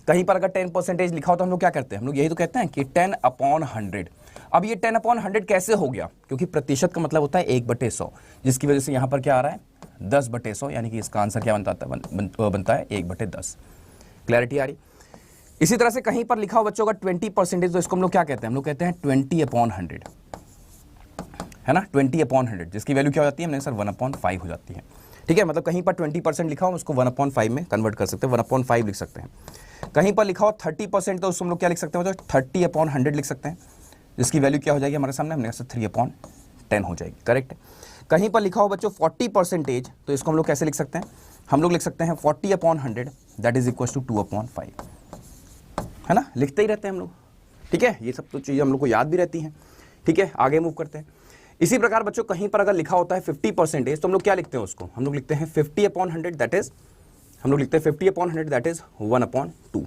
कहीं पर अगर 10% लिखा हो तो हम लोग क्या करते हैं, हम लोग यही तो कहते हैं कि 10/100। अब ये 10/100 कैसे हो गया, क्योंकि प्रतिशत का मतलब होता है 1/100, जिसकी वजह से यहां पर क्या आ रहा है 10/100, यानी कि इसका आंसर क्या बनता है 1/10। क्लैरिटी आ रही। इसी तरह से कहीं पर लिखा हो बच्चों का 20%, तो इसको हम लोग क्या कहते हैं, हम लोग कहते हैं 20/100, है ना, 20/100, जिसकी वैल्यू क्या हो जाती है हमने सर 1/5 हो जाती है। ठीक है, मतलब कहीं पर 20% लिखा हो उसको 1/5 में कन्वर्ट कर सकते हैं, 1/5 लिख सकते हैं। कहीं पर लिखा हो 30%, तो उसको हम लोग क्या लिख सकते हैं, 30/100 लिख सकते हैं, जिसकी वैल्यू क्या हो जाएगी हमारे सामने, हमने 3/10 हो जाएगी। करेक्ट। कहीं पर लिखा हो बच्चों 40%, तो इसको हम लोग कैसे लिख सकते हैं, हम लोग लिख सकते हैं 40/100 दैट इज इक्वल टू 2/5, है ना, लिखते ही रहते हैं हम लोग। ठीक है, ये सब तो चीज़ें हम लोग को याद भी रहती हैं। ठीक है, आगे मूव करते हैं। इसी प्रकार बच्चों कहीं पर अगर लिखा होता है 50%, तो हम लोग क्या लिखते हैं उसको, हम लोग लिखते हैं 50/100 दैट इज, हम लोग लिखते हैं 50/100 दैट इज 1/2,